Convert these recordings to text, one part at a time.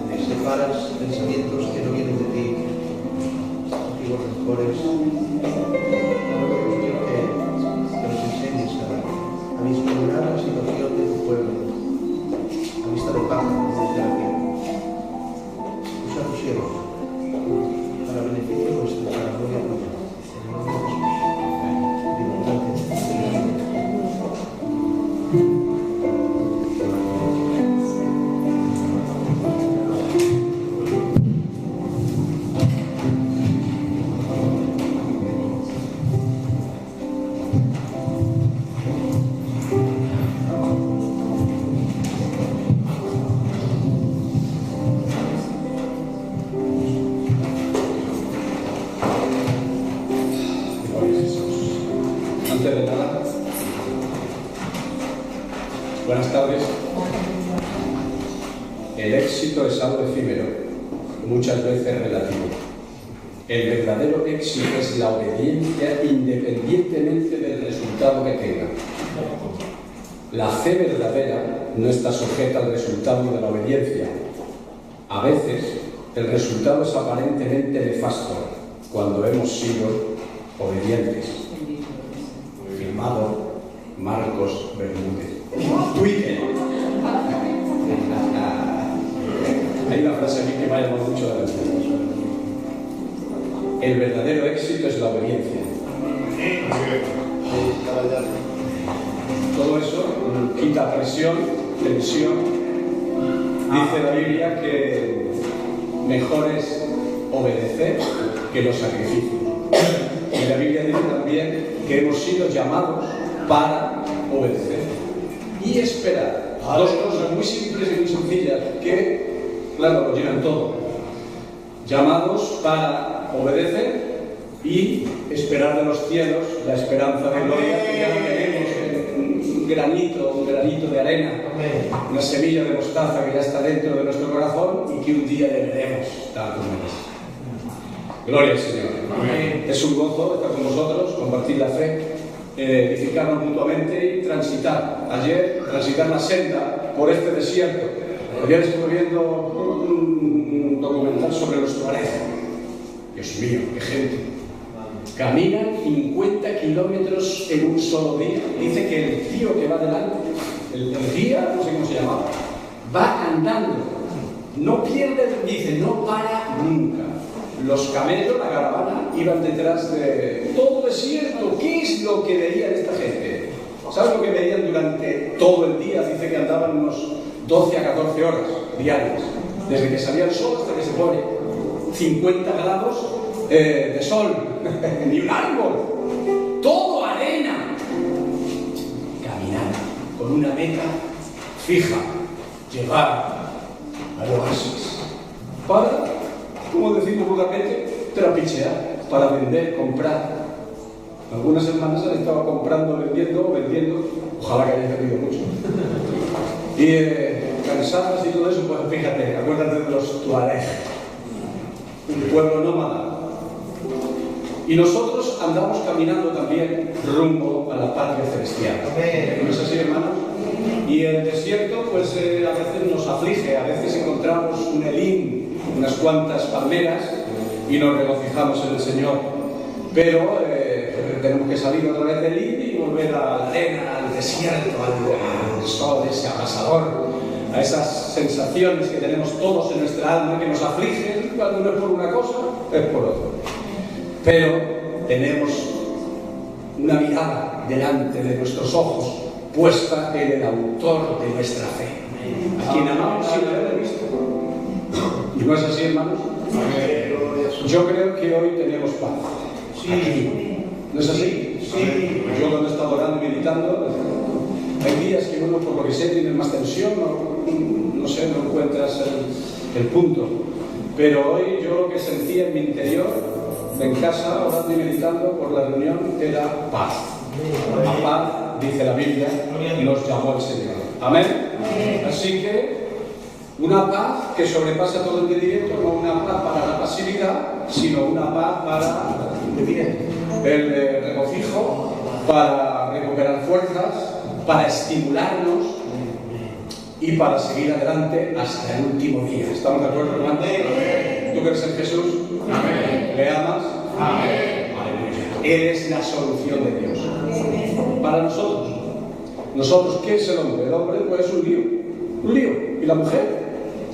te separas pensamientos que no vienen de ti, antiguos rencores. Quiero que nos enseñes a vislumbrar la situación de tu pueblo, a vista de pájaro desde aquí. Usa tu siervo para beneficio nuestro, para la gloria tuya. En el nombre de Jesús. Antes de nada, buenas tardes. El éxito es algo efímero, muchas veces relativo. El verdadero éxito es la obediencia independientemente del resultado que tenga. La fe verdadera no está sujeta al resultado de la obediencia. A veces el resultado es aparentemente nefasto cuando hemos sido obedientes. Firmado Marcos Bermúdez. Twitter. Hay una frase aquí que me ha llamado mucho la atención. El verdadero éxito es la obediencia. Todo eso quita presión, tensión. Dice la Biblia que mejor es obedecer que los sacrificios. Y la Biblia dice también que hemos sido llamados para obedecer y esperar. Dos cosas muy simples y muy sencillas que, claro, lo llenan todo. Llamados para obedecer y esperar de los cielos la esperanza de gloria que ya tenemos en un granito de arena, una semilla de mostaza que ya está dentro de nuestro corazón y que un día le veremos tal como es. Gloria al Señor. Amén. Es un gozo estar con vosotros, compartir la fe, edificarnos mutuamente y transitar. Ayer, transitar la senda por este desierto. Ayer estuve viendo un documental sobre los tuareg. Dios mío, qué gente. Caminan 50 kilómetros en un solo día. Dice que el tío que va delante, el guía, no sé cómo se llama, va andando. No pierde, dice, no para nunca. Los camellos, la caravana, iban detrás de todo desierto. ¿Qué es lo que veían esta gente? ¿Sabes lo que veían durante todo el día? Dice que andaban unos 12 a 14 horas diarias. Desde que salía el sol hasta que se pone 50 grados de sol. Ni un árbol. Todo arena. Caminar con una meta fija. Llevar al oasis. Para, como decimos vulgarmente, trapichear, para vender, comprar. Algunas hermanas han estado comprando, vendiendo, ojalá que hayáis vendido mucho. Y cansadas y todo eso, pues fíjate, acuérdate de los tuareg, un pueblo nómada. Y nosotros andamos caminando también rumbo a la patria celestial. ¿No es así, hermanos? Y el desierto, pues a veces nos aflige, a veces encontramos un elín, unas cuantas palmeras y nos regocijamos en el Señor. Pero tenemos que salir otra vez del elín y volver a la arena, al desierto, al sol ese abrasador, a esas sensaciones que tenemos todos en nuestra alma que nos afligen cuando no es por una cosa, es por otra. Pero tenemos una mirada delante de nuestros ojos puesta en el autor de nuestra fe, a quien amamos sin haberle visto. ¿Y no es así, hermanos? Yo creo que hoy tenemos paz. Sí. ¿No es así? Sí. Yo cuando he estado orando y meditando, hay días que uno, por lo que sé, tiene más tensión, no sé, no encuentras el punto. Pero hoy yo lo que sentía en mi interior, en casa, orando y meditando por la reunión, era paz. A paz, dice la Biblia, nos llamó el Señor. Amén. Así que una paz que sobrepasa todo entendimiento, no una paz para la pasividad, sino una paz para el regocijo, para recuperar fuerzas, para estimularnos. y para seguir adelante hasta el último día. ¿Estamos de acuerdo, hermano? ¿Tú crees en Jesús? Amén. ¿Le amas? Amén. Aleluya. Él es la solución de Dios. Para nosotros. Nosotros, ¿qué es el hombre? El hombre pues, es un lío. Un lío. ¿Y la mujer?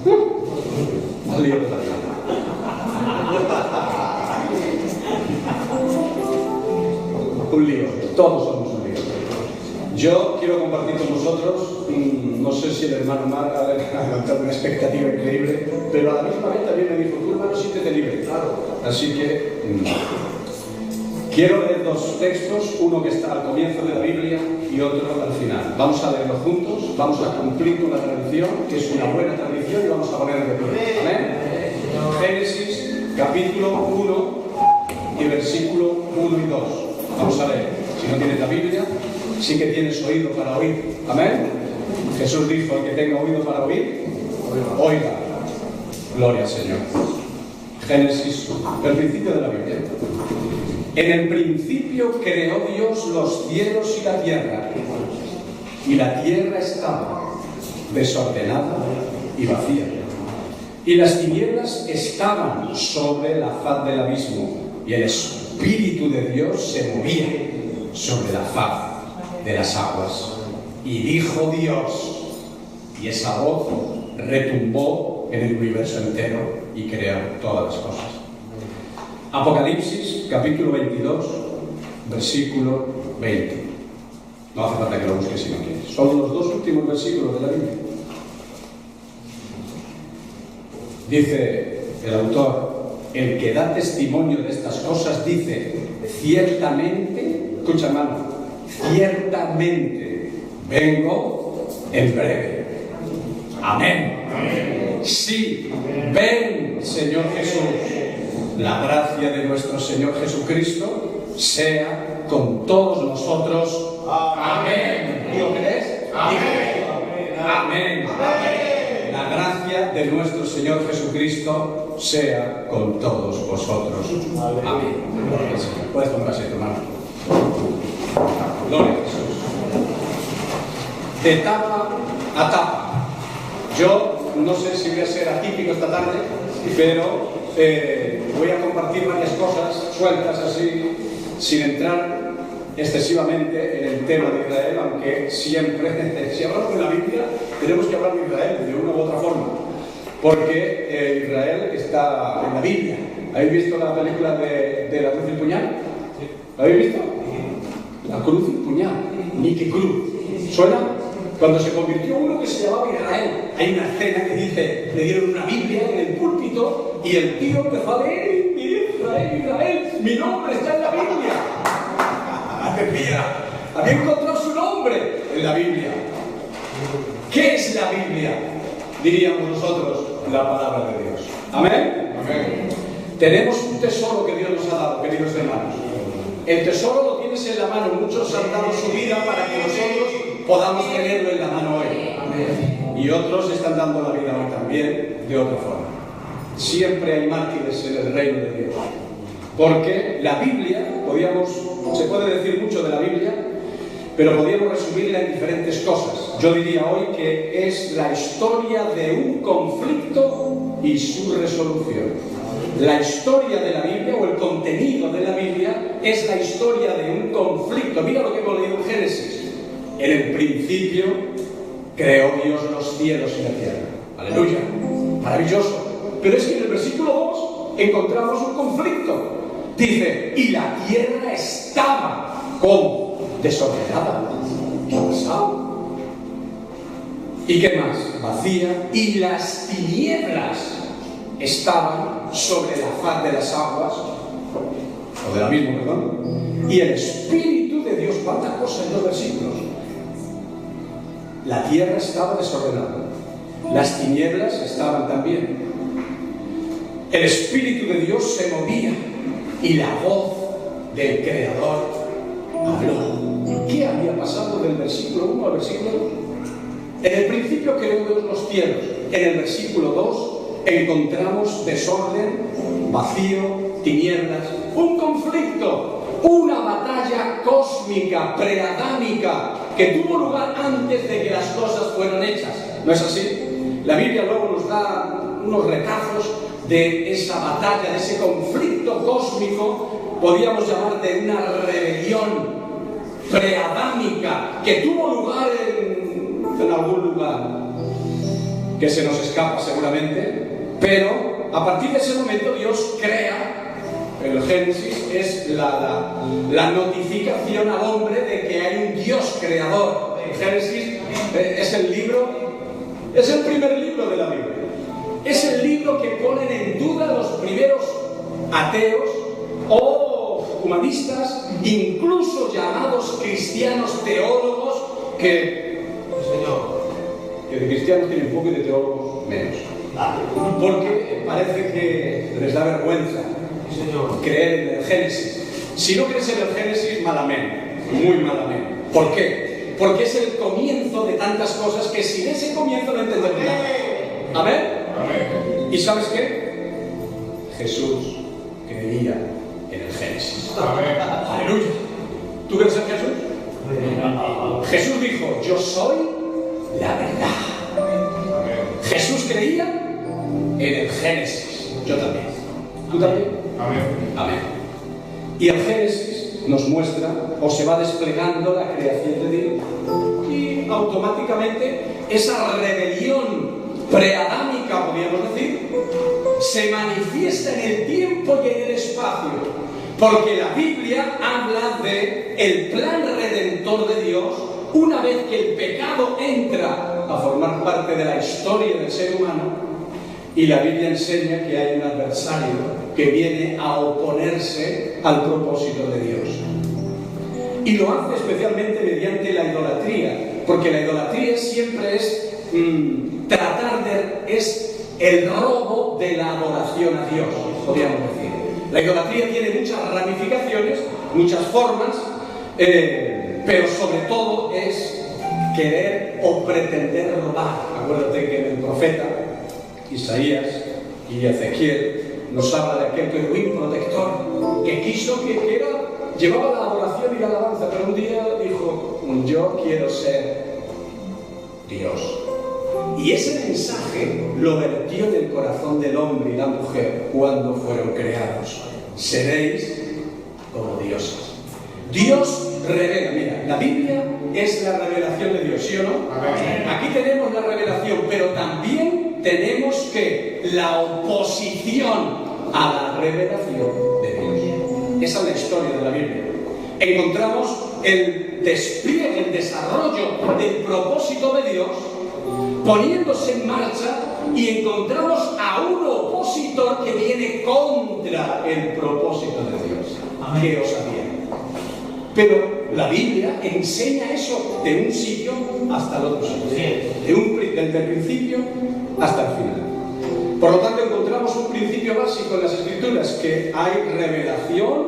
Un lío de la vida. Un lío. Todos somos un lío. Yo quiero compartir con vosotros, no sé si el hermano Mar ha levantado una expectativa increíble, pero a la misma vez también me dijo, tú hermano, siéntete libre. Claro. Así que quiero leer dos textos, uno que está al comienzo de la Biblia y otro al final. Vamos a leerlos juntos, vamos a cumplir con la tradición, que es una buena tradición, y vamos a poner de pie. Amén. Génesis, capítulo 1 y versículo 1 y 2. Vamos a leer. Si no tienes la Biblia, sí que tienes oído para oír. Amén. Jesús dijo, el que tenga oído para oír, oiga. Gloria al Señor. Génesis, el principio de la Biblia. En el principio creó Dios los cielos y la tierra. Y la tierra estaba desordenada y vacía. Y las tinieblas estaban sobre la faz del abismo. Y el Espíritu de Dios se movía sobre la faz de las aguas. Y dijo Dios, y esa voz retumbó en el universo entero y creó todas las cosas. Apocalipsis, capítulo 22, versículo 20. No hace falta que lo busques si no quieres. Son los dos últimos versículos de la Biblia. Dice el autor, el que da testimonio de estas cosas dice, ciertamente, escucha hermano, ciertamente vengo en breve. Amén. Amén. Sí, ven, Señor Jesús. La gracia de nuestro Señor Jesucristo sea con todos nosotros. Amén. ¿Lo crees? Amén. Amén. Amén. La gracia de nuestro Señor Jesucristo sea con todos vosotros. Amén. Puedes tomar asiento, hermano. Gloria a Jesús. De tapa a tapa. Yo no sé si voy a ser atípico esta tarde, pero voy a compartir varias cosas sueltas así, sin entrar excesivamente en el tema de Israel, aunque siempre, si hablamos de la Biblia, tenemos que hablar de Israel de una u otra forma, porque Israel está en la Biblia. ¿Habéis visto la película de La Cruz y el Puñal? ¿La habéis visto? La Cruz y el Puñal. Ni que cruz. ¿Suena? Cuando se convirtió uno que se llamaba Israel, hay una escena que dice, le dieron una Biblia en el púlpito y el tío empezó a leer, Israel, Israel, mi nombre está en la Biblia. Había encontrado su nombre en la Biblia. ¿Qué es la Biblia? Diríamos nosotros, la palabra de Dios. ¿Amén? Amén. Tenemos un tesoro que Dios nos ha dado, queridos hermanos. El tesoro lo tienes en la mano. Muchos han dado su vida para que nosotros podamos tenerlo en la mano hoy. Amén. Y otros están dando la vida hoy también de otra forma. Siempre hay mártires en el reino de Dios. Porque la Biblia, se puede decir mucho de la Biblia, pero podríamos resumirla en diferentes cosas. Yo diría hoy que es la historia de un conflicto y su resolución. La historia de la Biblia, o el contenido de la Biblia, es la historia de un conflicto. Mira lo que hemos leído en Génesis. En el principio creó Dios los cielos y la tierra. Aleluya. Maravilloso. Pero es que en el versículo 2 encontramos un conflicto. Dice, y la tierra estaba como desordenada. ¿Qué ha pasado? ¿Y qué más? Vacía. Y las tinieblas estaban sobre la faz de las aguas, o del abismo, perdón. Y el Espíritu de Dios, ¿cuántas cosas en los versículos? La tierra estaba desordenada. Las tinieblas estaban también. El Espíritu de Dios se movía y la voz del Creador habló. ¿Qué había pasado del versículo 1 al versículo 2? En el principio creó Dios los cielos. En el versículo 2 encontramos desorden, vacío, tinieblas, un conflicto, una batalla cósmica, preadámica, que tuvo lugar antes de que las cosas fueran hechas. ¿No es así? La Biblia luego nos da unos retazos de esa batalla, de ese conflicto cósmico, podríamos llamar de una rebelión preadámica que tuvo lugar en algún lugar que se nos escapa seguramente, pero a partir de ese momento Dios crea. El Génesis es la notificación al hombre de que hay un Dios creador. El Génesis es el primer libro de la Biblia. Es el libro que ponen en duda los primeros ateos o humanistas, incluso llamados cristianos teólogos, que de cristianos tienen poco y de teólogos menos. Porque parece que les da vergüenza creer en el Génesis. Si no crees en el Génesis, malamente, muy malamente. ¿Por qué? Porque es el comienzo de tantas cosas que sin ese comienzo no entendemos nada. ¿Amén? Amén. ¿Y sabes qué? Jesús creía en el Génesis. Amén. Aleluya. ¿Tú crees en Jesús? Jesús dijo: yo soy la verdad. Amén. Jesús creía en el Génesis. Yo también. ¿Tú también? Amén. Amén. Y el Génesis nos muestra, o se va desplegando la creación de Dios. Y automáticamente esa rebelión preadámica, podríamos decir, se manifiesta en el tiempo y en el espacio. Porque la Biblia habla de el plan redentor de Dios una vez que el pecado entra a formar parte de la historia del ser humano. Y la Biblia enseña que hay un adversario que viene a oponerse al propósito de Dios. Y lo hace especialmente mediante la idolatría, porque la idolatría siempre es es el robo de la adoración a Dios, podríamos decir. La idolatría tiene muchas ramificaciones, muchas formas, pero sobre todo es querer o pretender robar. Acuérdate que en el profeta Isaías y Ezequiel nos habla de aquel querubín protector que quiso llevaba la adoración y la alabanza, pero un día dijo: yo quiero ser Dios. Y ese mensaje lo vertió en el corazón del hombre y la mujer cuando fueron creados. Seréis como dioses. Dios revela. Mira, la Biblia es la revelación de Dios, ¿sí o no? Amén. Aquí tenemos la revelación, pero también tenemos que la oposición a la revelación de Dios. Esa es la historia de la Biblia. Encontramos el despliegue, el desarrollo del propósito de Dios poniéndose en marcha, y encontramos a un opositor que viene contra el propósito de Dios. Amén. ¿Qué os sabía? Pero la Biblia enseña eso de un sitio hasta el otro sitio, desde el principio hasta el final. Por lo tanto, encontramos un principio básico en las Escrituras: que hay revelación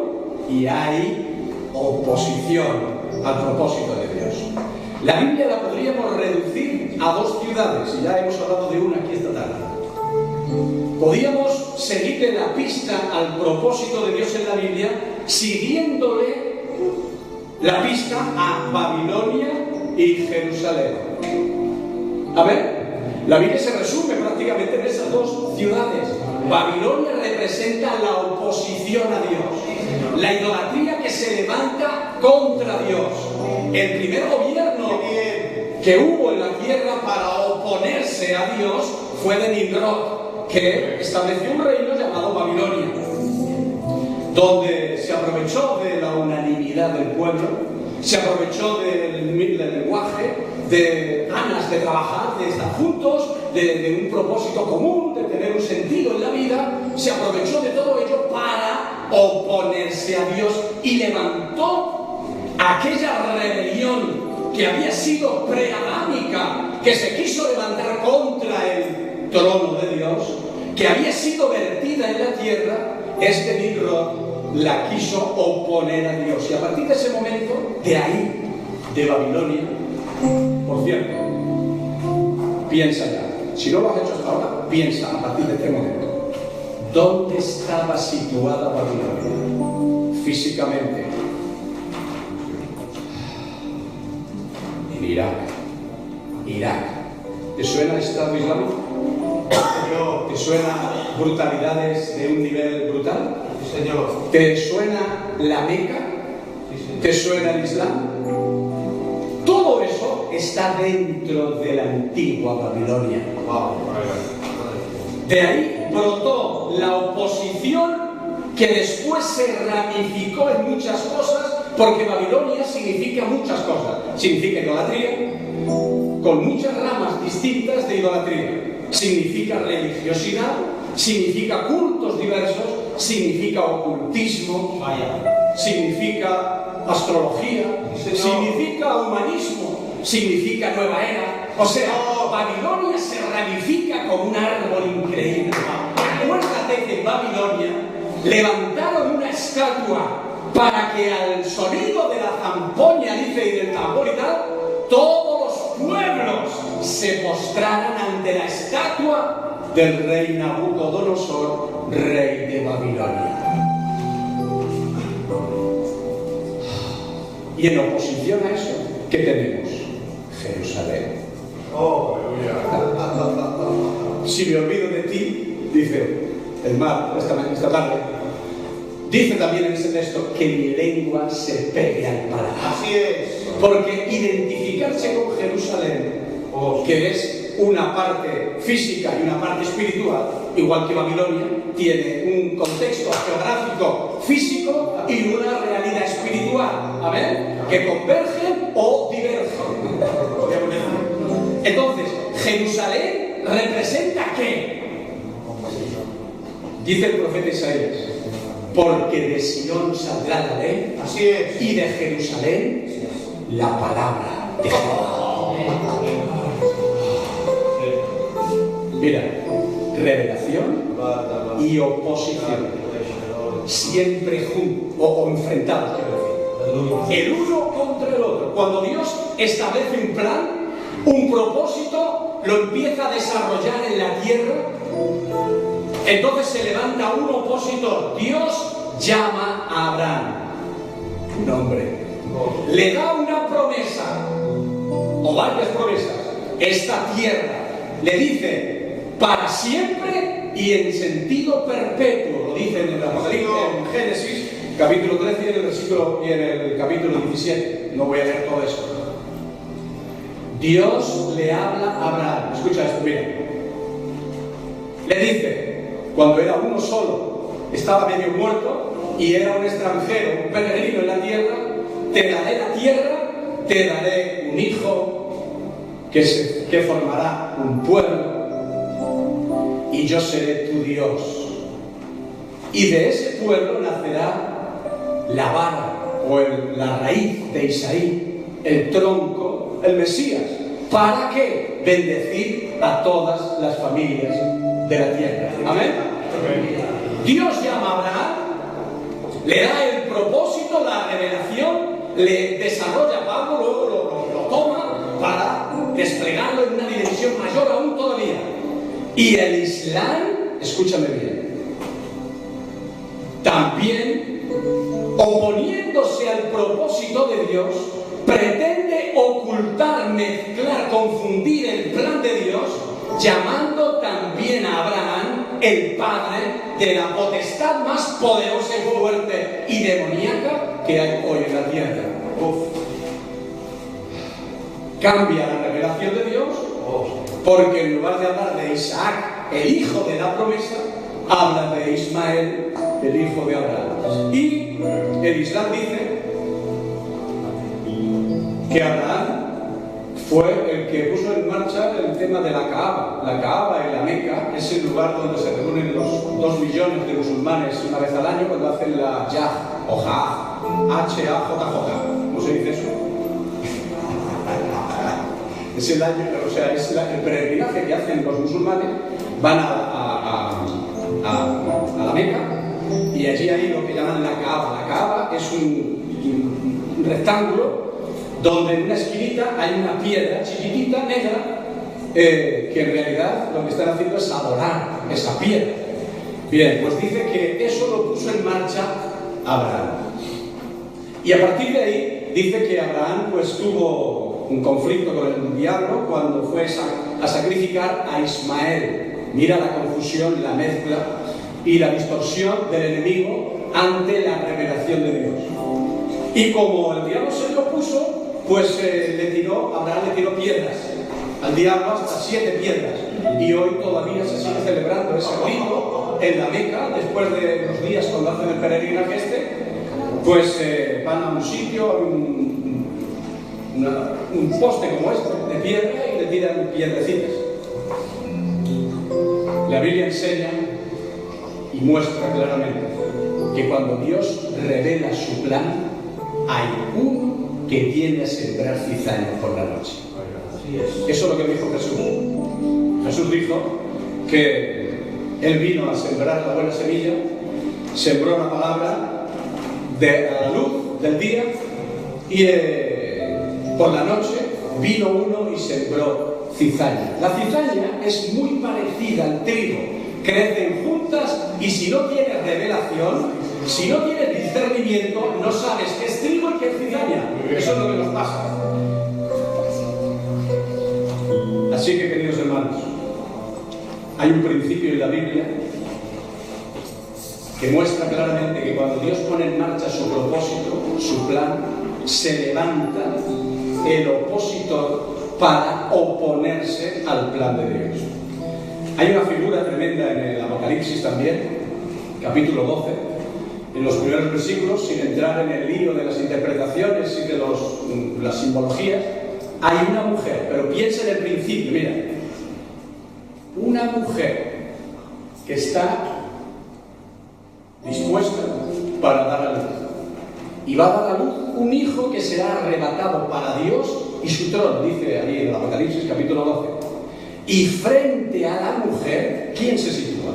y hay oposición al propósito de Dios. La Biblia la podríamos reducir a dos ciudades, y ya hemos hablado de una aquí esta tarde. Podríamos seguirle la pista al propósito de Dios en la Biblia siguiéndole la pista a Babilonia y Jerusalén. A ver, la Biblia se resume prácticamente en esas dos ciudades. Babilonia representa la oposición a Dios, la idolatría que se levanta contra Dios. El primer gobierno que hubo en la tierra para oponerse a Dios fue de Nimrod, que estableció un reino llamado Babilonia, donde se aprovechó de la unanimidad del pueblo, se aprovechó del lenguaje, de ganas de trabajar, de estar juntos, de un propósito común, de tener un sentido en la vida. Se aprovechó de todo ello para oponerse a Dios y levantó aquella rebelión que había sido preadámica, que se quiso levantar contra el trono de Dios, que había sido vertida en la tierra. Este Nimrod la quiso oponer a Dios, y a partir de ese momento, de ahí, de Babilonia, por cierto, piensa ya, si no lo has hecho hasta ahora, piensa a partir de este momento, ¿dónde estaba situada Babilonia físicamente? en Irak. Irak. ¿Te suena el Estado Islámico? ¿Te suena brutalidades de un nivel brutal? Sí, señor. ¿Te suena la Meca? Sí, señor. ¿Te suena el Islam? Todo eso está dentro de la antigua Babilonia. Wow. De ahí brotó la oposición que después se ramificó en muchas cosas, porque Babilonia significa muchas cosas. Significa idolatría, con muchas ramas distintas de idolatría. Significa religiosidad, significa cultos diversos, significa ocultismo, significa astrología, significa humanismo, significa nueva era. O sea, Babilonia se ramifica como un árbol increíble. Acuérdate que en Babilonia levantaron una estatua para que al sonido de la zampoña, dice, y del tambor y tal, todos los pueblos se postraran ante la estatua del rey Nabucodonosor, rey de Babilonia. Y en oposición a eso, ¿qué tenemos? Jerusalén. Oh, Si me olvido de ti, dice el mar esta tarde, dice también en ese texto que mi lengua se pegue al paladar. así es. Porque identificarse con Jerusalén, que es una parte física y una parte espiritual, igual que Babilonia, tiene un contexto geográfico físico y una realidad espiritual, ¿amén? Que convergen o divergen. Entonces, Jerusalén representa ¿qué? Dice el profeta Isaías, porque de Sion saldrá la ley, Así es. y de Jerusalén la palabra de Jehová. Mira, revelación y oposición, siempre juntos o enfrentados, quiero decir, el uno contra el otro. Cuando Dios establece un plan, un propósito, lo empieza a desarrollar en la tierra, entonces se levanta un opositor. Dios llama a Abraham, un hombre, le da una promesa o varias promesas, esta tierra, le dice para siempre y en sentido perpetuo, lo dice en el Apocalipsis, en Génesis capítulo 13 y en el capítulo 17. No voy a leer todo eso. Dios le habla a Abraham, escucha esto, mira, le dice, cuando era uno solo, estaba medio muerto y era un extranjero, un peregrino en la tierra, te daré la tierra, te daré un hijo que formará un pueblo y yo seré tu Dios. Y de ese pueblo nacerá la vara o la raíz de Isaí, el tronco, el Mesías. ¿Para qué? Bendecir a todas las familias de la tierra. ¿Amén? Dios llama a Abraham, le da el propósito, la revelación, le desarrolla a Pablo, luego lo toma para desplegarlo en una dimensión mayor aún todavía. Y el Islam, escúchame bien, también, oponiéndose al propósito de Dios, pretende ocultar, mezclar, confundir el plan de Dios, llamando también a Abraham el padre de la potestad más poderosa y fuerte y demoníaca que hay hoy en la tierra. Cambia la revelación de Dios, porque en lugar de hablar de Isaac, el hijo de la promesa, habla de Ismael, el hijo de Abraham. Y el Islam dice que Abraham fue el que puso en marcha el tema de la Kaaba. La Kaaba en la Meca es el lugar donde se reúnen los 2 millones de musulmanes una vez al año cuando hacen la Yaj o Hajj, H-A-J-J. ¿Cómo se dice eso? Es el año, o sea, es el peregrinaje que hacen los musulmanes, van a la Meca y allí hay lo que llaman la Kaaba. La Kaaba es un rectángulo donde en una esquinita hay una piedra chiquitita, negra, que en realidad lo que están haciendo es adorar esa piedra. Bien, pues dice que eso lo puso en marcha Abraham. Y a partir de ahí dice que Abraham pues tuvo un conflicto con el diablo cuando fue a sacrificar a Ismael. Mira la confusión, la mezcla y la distorsión del enemigo ante la revelación de Dios. Y como el diablo se le opuso, pues Abraham le tiró piedras al diablo, hasta 7 piedras. Y hoy todavía se sigue celebrando ese rito en la Meca, después de los días cuando hacen el peregrinaje pues van a un sitio, a un poste como este, de piedra, y le tiran piedrecitas. La Biblia enseña y muestra claramente que cuando Dios revela su plan, hay uno que viene a sembrar cizaña por la noche. Eso es lo que dijo Jesús. Jesús dijo que Él vino a sembrar la buena semilla, sembró la palabra a la luz del día, y por la noche vino uno y sembró cizaña. La cizaña es muy parecida al trigo, crecen juntas, y si no tienes revelación, si no tienes discernimiento, no sabes qué es trigo y qué es cizaña. Eso es lo que nos pasa. Así que, queridos hermanos, hay un principio en la Biblia que muestra claramente que cuando Dios pone en marcha su propósito, su plan, se levanta el opositor para oponerse al plan de Dios. Hay una figura tremenda en el Apocalipsis también, capítulo 12, en los primeros versículos, sin entrar en el lío de las interpretaciones y de las simbologías. Hay una mujer, pero piensa en el principio, mira, una mujer que está dispuesta para dar a luz, y va a dar a luz un hijo que será arrebatado para Dios y su trono, dice ahí en el Apocalipsis capítulo 12. Y frente a la mujer, ¿quién se sitúa?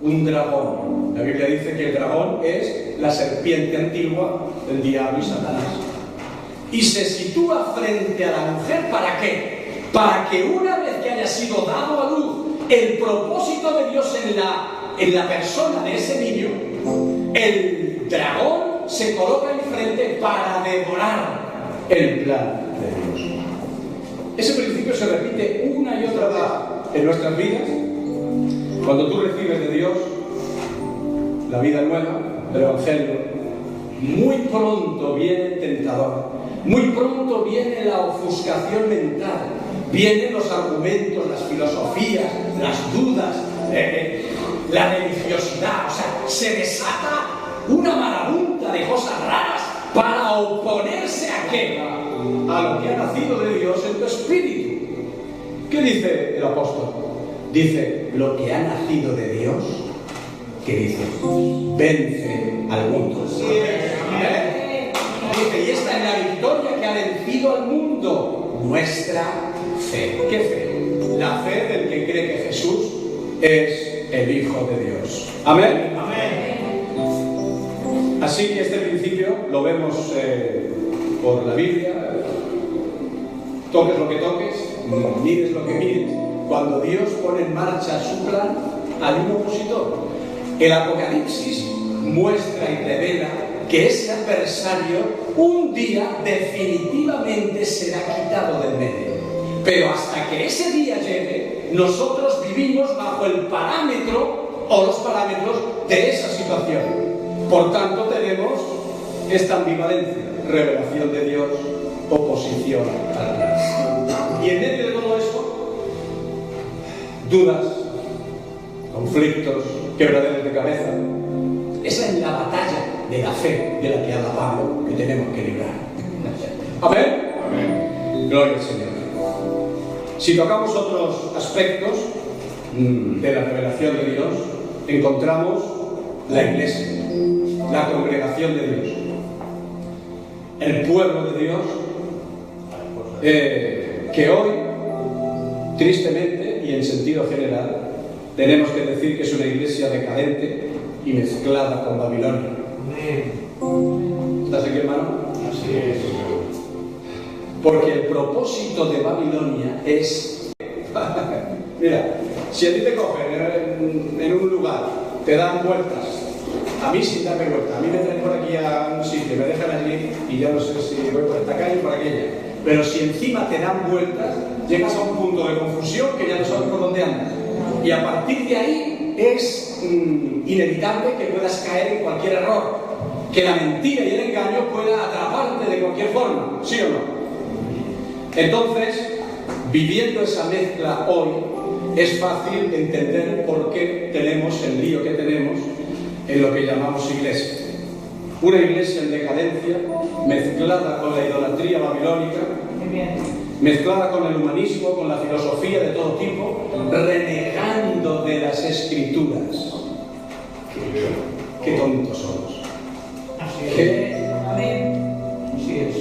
Un dragón. La Biblia dice que el dragón es la serpiente antigua del diablo y Satanás. Y se sitúa frente a la mujer, ¿para qué? Para que una vez que haya sido dado a luz el propósito de Dios en la persona de ese niño, el dragón se coloca enfrente para devorar el plan de Dios. Ese principio se repite una y otra vez en nuestras vidas. Cuando tú recibes de Dios la vida nueva, el Evangelio, muy pronto viene el tentador, muy pronto viene la ofuscación mental, vienen los argumentos, las filosofías, las dudas, la religiosidad. O sea, se desata una marabunta de cosas raras para oponerse ¿a qué? A lo que ha nacido de Dios en tu espíritu. ¿Qué dice el apóstol? Dice, lo que ha nacido de Dios, ¿qué dice? Vence al mundo. Dice, y esta es la victoria que ha vencido al mundo, nuestra fe. ¿Qué fe? La fe del que cree que Jesús es el Hijo de Dios. ¿Amén? Amén. Así que este principio lo vemos por la Biblia. Toques lo que toques, mires lo que mires. Cuando Dios pone en marcha su plan, hay un opositor. El Apocalipsis muestra y revela que ese adversario un día definitivamente será quitado del medio. Pero hasta que ese día llegue, nosotros vivimos bajo el parámetro o los parámetros de esa situación. Por tanto, tenemos esta ambivalencia: revelación de Dios, oposición al plan. Y en medio de todo esto, dudas, conflictos, quebraderos de cabeza. Esa es la batalla de la fe de la que habla Pablo, que tenemos que librar. ¿Amén? Amén. Gloria al Señor. Si tocamos otros aspectos de la revelación de Dios, encontramos la iglesia, la congregación de Dios, el pueblo de Dios, que hoy, tristemente y en sentido general, tenemos que decir que es una iglesia decadente y mezclada con Babilonia. ¿Estás aquí, hermano? Así es. Porque el propósito de Babilonia es... Mira, si a ti te cogen en un lugar, te dan vueltas A mí sin darme vuelta. A mí me traen por aquí a un sitio, me dejan allí y ya no sé si voy por esta calle o por aquella. Pero si encima te dan vueltas, llegas a un punto de confusión que ya no sabes por dónde andas. Y a partir de ahí es inevitable que puedas caer en cualquier error. Que la mentira y el engaño pueda atraparte de cualquier forma, ¿sí o no? Entonces, viviendo esa mezcla hoy, es fácil entender por qué tenemos el lío que tenemos en lo que llamamos iglesia. Una iglesia en decadencia, mezclada con la idolatría babilónica, mezclada con el humanismo, con la filosofía de todo tipo, renegando de las escrituras. Qué tontos somos. ¿Qué? Así es.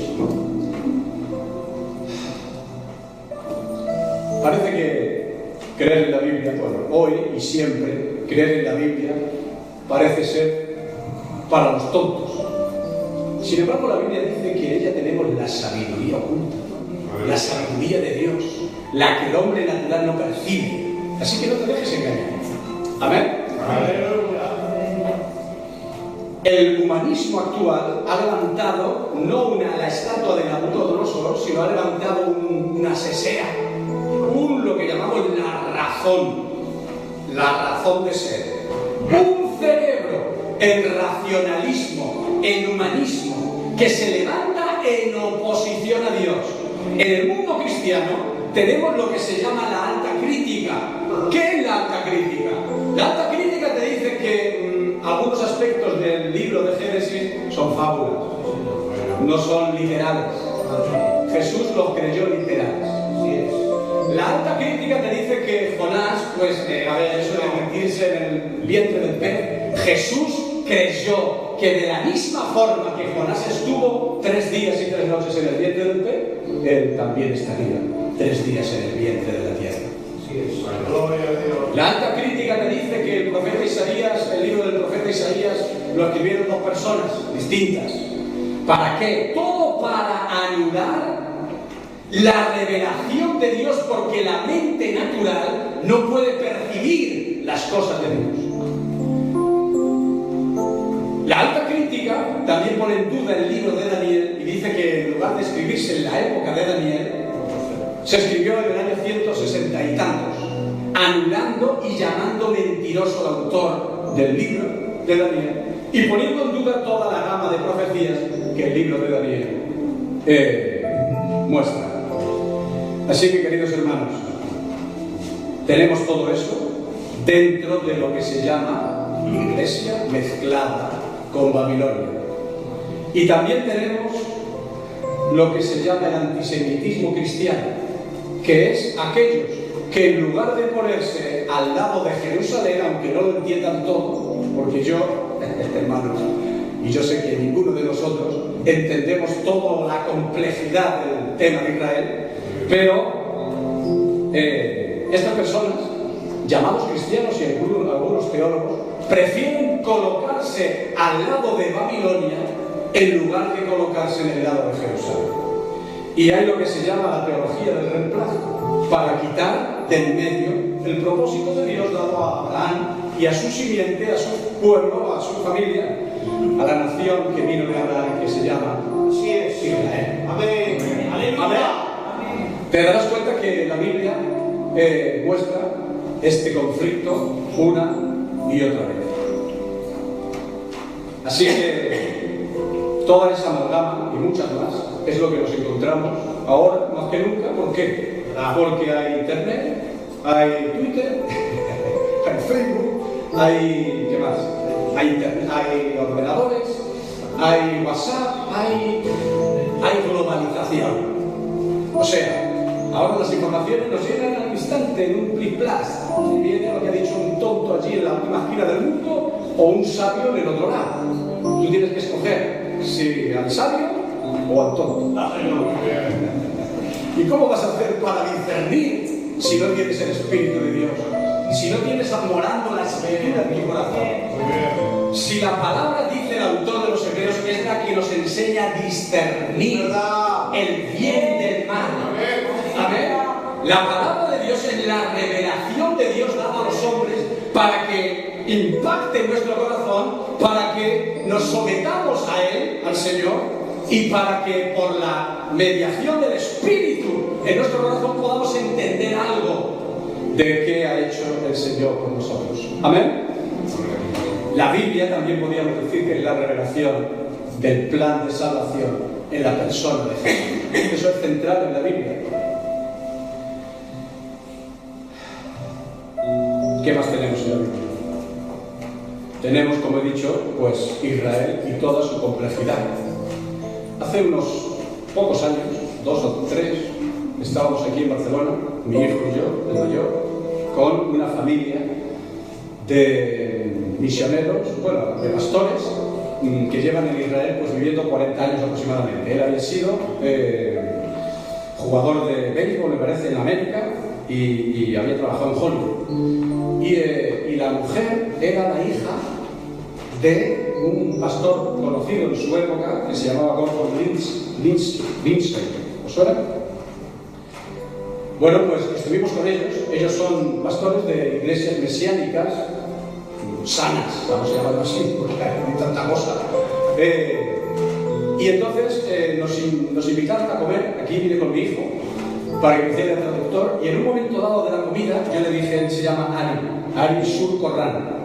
Parece que creer en la Biblia, bueno, hoy y siempre, creer en la Biblia parece ser para los tontos. Sin embargo, la Biblia dice que en ella tenemos la sabiduría oculta, la sabiduría de Dios, la que el hombre natural no percibe. Así que no te dejes engañar. Amén. El humanismo actual ha levantado no la estatua de Nabucodonosor, sino ha levantado una sesea, lo que llamamos la razón de ser. Un cerebro en racionalismo, en humanismo, que se levanta en oposición a Dios. En el mundo cristiano tenemos lo que se llama la alta crítica. ¿Qué es la alta crítica? La alta crítica te dice que algunos aspectos del libro de Génesis son fábulas, no son literales. Jesús los creyó literales. Así es. La alta crítica te dice que Jonás, eso de mentirse en el vientre del pez, Jesús creyó que de la misma forma que Jonás estuvo 3 días y 3 noches en el vientre del pez, él también estaría 3 días en el vientre de la tierra. Así es. Gloria a Dios. La alta crítica te dice que el profeta Isaías, el libro del profeta Isaías, lo escribieron 2 personas distintas. ¿Para qué? Todo para anular la revelación de Dios, porque la mente natural no puede percibir las cosas de Dios. La alta crítica también pone en duda el libro de Daniel y dice que en lugar de escribirse en la época de Daniel, se escribió en el año 160 y tantos, anulando y llamando mentiroso al autor del libro de Daniel y poniendo en duda toda la gama de profecías que el libro de Daniel muestra. Así que, queridos hermanos, tenemos todo eso dentro de lo que se llama iglesia mezclada con Babilonia. Y también tenemos lo que se llama el antisemitismo cristiano, que es aquellos que en lugar de ponerse al lado de Jerusalén, aunque no lo entiendan todo, porque yo, hermanos, y yo sé que ninguno de nosotros entendemos toda la complejidad del tema de Israel, pero estas personas, llamados cristianos y algunos teólogos, prefieren colocarse al lado de Babilonia en lugar de colocarse en el lado de Jerusalén. Y hay lo que se llama la teología del reemplazo, para quitar del medio el propósito de Dios dado a Abraham y a su simiente, a su pueblo, a su familia, a la nación que vino de Abraham, que se llama Así es. Israel. Amén. Aleluya. Te darás cuenta que la Biblia muestra este conflicto una y otra vez. Así que toda esa amalgama y muchas más es lo que nos encontramos ahora más que nunca. ¿Por qué? Porque hay internet, hay Twitter, hay Facebook, hay ¿qué más? Hay ordenadores, hay WhatsApp, hay globalización. O sea, ahora las informaciones nos llegan al instante, en un clic-plas. Y viene lo que ha dicho un tonto allí en la última esquina del mundo o un sabio en el otro lado. Tú tienes que escoger si al sabio o al tonto. ¿Y cómo vas a hacer para discernir si no tienes el Espíritu de Dios? Si no tienes morando la Escritura en tu corazón. Si la palabra dice el autor de los Hebreos que es la que nos enseña a discernir el bien del mal. Amén. La palabra de Dios es la revelación de Dios dada a los hombres para que impacte nuestro corazón, para que nos sometamos a Él, al Señor, y para que por la mediación del Espíritu en nuestro corazón podamos entender algo de qué ha hecho el Señor con nosotros. Amén. La Biblia también podríamos decir que es la revelación del plan de salvación en la persona de Jesús. Eso es central en la Biblia. ¿Qué más tenemos en la Biblia? Tenemos, como he dicho, pues Israel y toda su complejidad. Hace unos pocos años, 2 o 3, estábamos aquí en Barcelona, mi hijo y yo, el mayor, con una familia de misioneros, bueno, de pastores, que llevan en Israel pues viviendo 40 años aproximadamente. Él había sido jugador de béisbol, me parece, en América, y había trabajado en Hollywood. Y la mujer era la hija de un pastor conocido en su época que se llamaba Gordon Lindsay. ¿Os suena? Bueno, pues estuvimos con ellos. Ellos son pastores de iglesias mesiánicas sanas, vamos a llamarlo así, porque hay tanta cosa. Y entonces nos invitaron a comer. Aquí vine con mi hijo para que me hiciera el traductor, y en un momento dado de la comida yo le dije, él se llama Ari Sur Corran.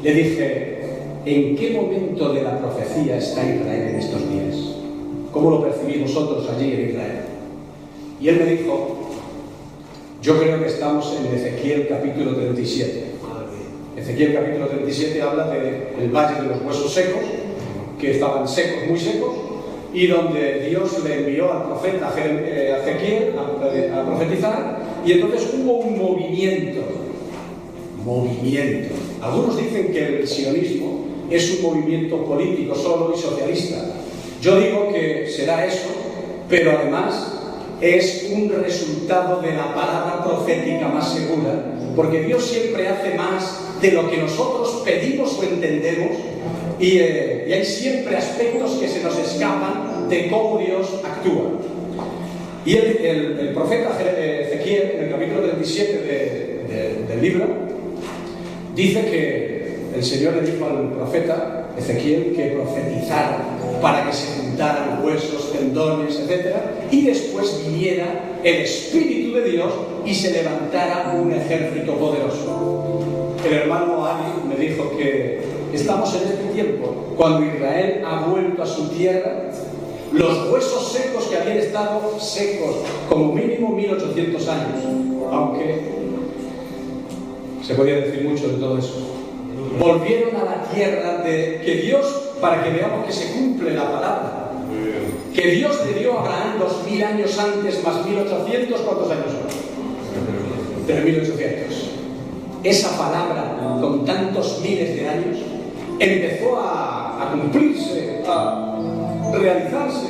Le dije, ¿en qué momento de la profecía está Israel en estos días? ¿Cómo lo percibís vosotros allí en Israel? Y él me dijo, yo creo que estamos en Ezequiel capítulo 37. Ezequiel capítulo 37 habla del valle de los huesos secos, que estaban secos, muy secos, y donde Dios le envió al profeta Ezequiel a profetizar, y entonces hubo un movimiento. Algunos dicen que el sionismo es un movimiento político solo y socialista. Yo digo que será eso, pero además es un resultado de la palabra profética más segura, porque Dios siempre hace más de lo que nosotros pedimos o entendemos, y hay siempre aspectos que se nos escapan de cómo Dios actúa. Y el profeta Ezequiel, en el capítulo 37 del libro, dice que el Señor le dijo al profeta Ezequiel que profetizara para que se juntaran huesos, tendones, etc. Y después viniera el Espíritu de Dios y se levantara un ejército poderoso. El hermano Ari me dijo que estamos en este tiempo, cuando Israel ha vuelto a su tierra, los huesos secos que habían estado secos como mínimo 1800 años, aunque se podía decir mucho de todo eso, volvieron a la tierra que Dios, para que veamos que se cumple la palabra, que Dios le dio a Abraham 2000 años antes más 1800, ¿cuántos años son? 3800. Esa palabra, con tantos miles de años, empezó a cumplirse, a realizarse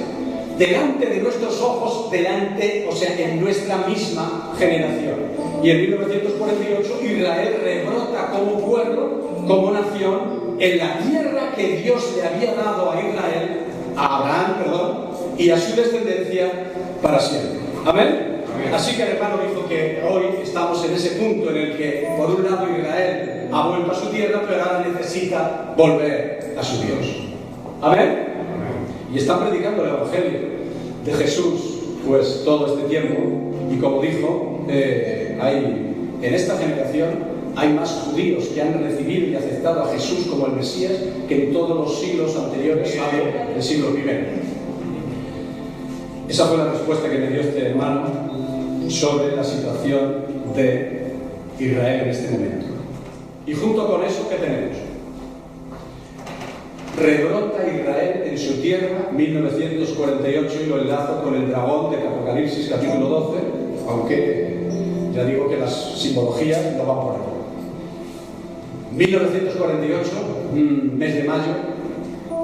delante de nuestros ojos, en nuestra misma generación. Y en 1948 Israel rebrota como pueblo, como nación, en la tierra que Dios le había dado a Israel, a Abraham, y a su descendencia para siempre. ¿Amén? Así que el hermano dijo que hoy estamos en ese punto en el que, por un lado, Israel ha vuelto a su tierra, pero ahora necesita volver a su Dios. ¿Amén? Y están predicando el Evangelio de Jesús, pues todo este tiempo. Y como dijo, en esta generación hay más judíos que han recibido y aceptado a Jesús como el Mesías que en todos los siglos anteriores, salvo el siglo I. Esa fue la respuesta que me dio este hermano sobre la situación de Israel en este momento. Y junto con eso, ¿qué tenemos? Rebrota Israel en su tierra, 1948, y lo enlazo con el dragón de Apocalipsis capítulo 12, aunque ya digo que las simbologías no van por ahí. 1948, mes de mayo,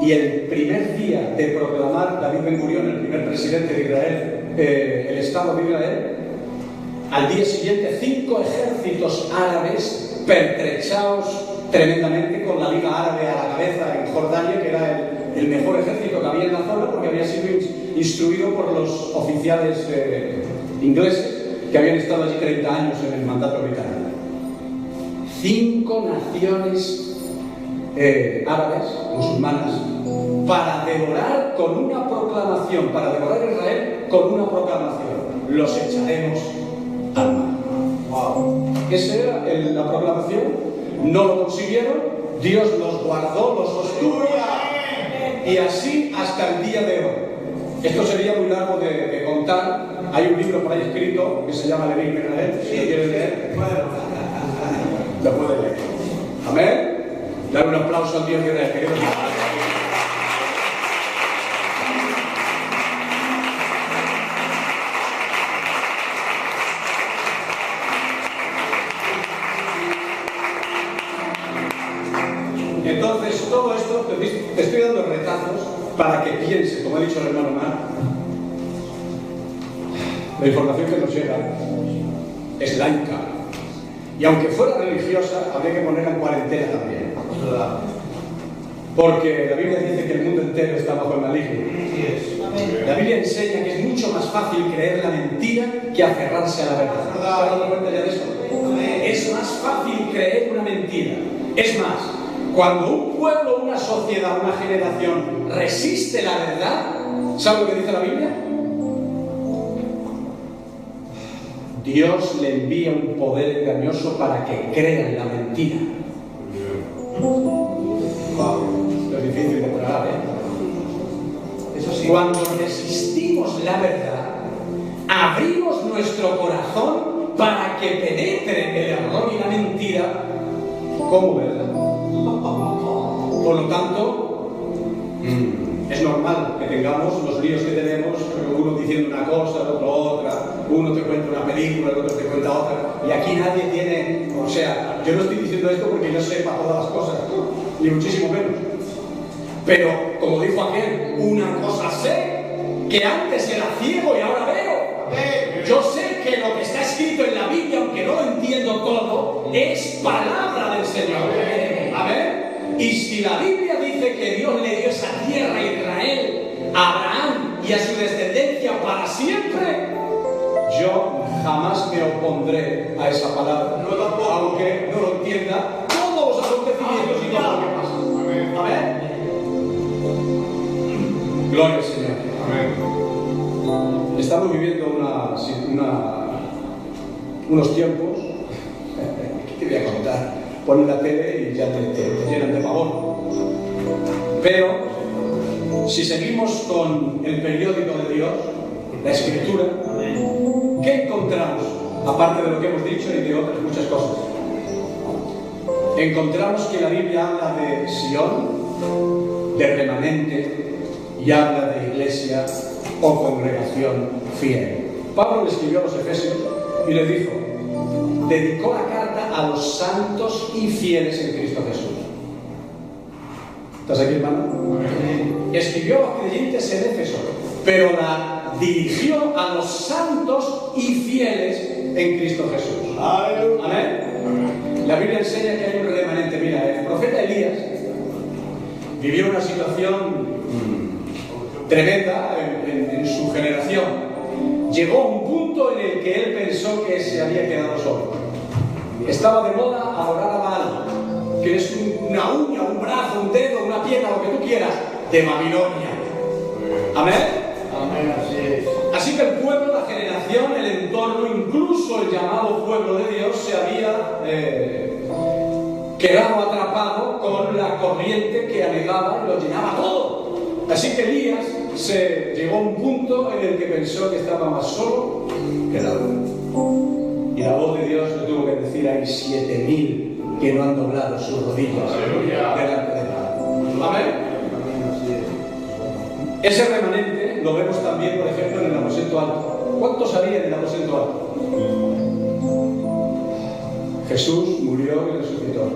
y el primer día de proclamar David Ben Gurión, el primer presidente de Israel, el Estado de Israel, al día siguiente 5 ejércitos árabes pertrechados tremendamente, con la Liga Árabe a la cabeza en Jordania, que era el mejor ejército que había en la zona, porque había sido instruido por los oficiales ingleses que habían estado allí 30 años en el mandato británico. 5 naciones árabes, musulmanas, para devorar con una proclamación, para devorar a Israel con una proclamación: los echaremos al mar. Wow. Esa era la proclamación. No lo consiguieron, Dios los guardó, los sostuvo, y así hasta el día de hoy. Esto sería muy largo de contar. Hay un libro por ahí escrito que se llama Levín Israel. Si lo quieres leer, lo puedes leer. Amén. Dar un aplauso al Dios de Israel, queridos hermanos. Entonces, todo esto te estoy dando retazos para que pienses, como ha dicho el hermano Mar. La información que nos llega es laica. Y aunque fuera religiosa, habría que ponerla en cuarentena también. Porque la Biblia dice que el mundo entero está bajo el maligno. La Biblia enseña que es mucho más fácil creer la mentira que aferrarse a la verdad. ¿Te has dado cuenta ya de eso? Es más fácil creer una mentira. Es más, cuando un pueblo, una sociedad, una generación resiste la verdad, ¿sabe lo que dice la Biblia? Dios le envía un poder engañoso para que crean la mentira. Esto es difícil de tragar, ¿eh? Eso sí. Cuando resistimos la verdad, abrimos nuestro corazón para que penetre el error y la mentira como verdad. Por lo tanto, es normal que tengamos los líos que tenemos, uno diciendo una cosa, el otro otra, uno te cuenta una película, el otro te cuenta otra, y aquí nadie tiene, o sea, yo no estoy diciendo esto porque yo sepa todas las cosas, ni muchísimo menos. Pero, como dijo aquel, una cosa sé, que antes era ciego y ahora veo. Yo sé que lo que está escrito en la Biblia, aunque no lo entiendo todo, es palabra del Señor. Amén. Y si la Biblia dice que Dios le dio esa tierra a Israel, a Abraham y a su descendencia para siempre, yo jamás me opondré a esa palabra, aunque no lo entienda todos los acontecimientos y todo lo que pasa. Amén. Gloria al Señor. Amén. Estamos viviendo unos tiempos. ¿Qué te voy a contar? Ponen la tele y ya te llenan de pavor. Pero si seguimos con el periódico de Dios, la Escritura, ¿qué encontramos? Aparte de lo que hemos dicho y de otras muchas cosas. Encontramos que la Biblia habla de Sión, de remanente, y habla de iglesia o congregación fiel. Pablo le escribió a los Efesios y le dijo: dedicó la carta a los santos y fieles en Cristo Jesús. ¿Estás aquí, hermano? Escribió a los creyentes en Éfeso, pero la dirigió a los santos y fieles en Cristo Jesús. Amén. La Biblia enseña que hay un remanente. Mira, el profeta Elías vivió una situación tremenda en su generación. Llegó a un punto en el que él pensó que se había quedado solo. Estaba de moda adorar a Baal, que es una uña, un brazo, un dedo, una pierna, lo que tú quieras, de Babilonia. Amén. Amén, así es. Así que el pueblo, la generación, el entorno, incluso el llamado pueblo de Dios, se había quedado atrapado con la corriente que anegaba y lo llenaba todo. Así que Elías llegó a un punto en el que pensó que estaba más solo que la luna. Y la voz de Dios le tuvo que decir: hay 7.000 que no han doblado sus rodillas delante de Él. Amén. Ese remanente lo vemos también, por ejemplo, en el aposento alto. ¿Cuántos había en el aposento alto? Jesús murió y resucitó.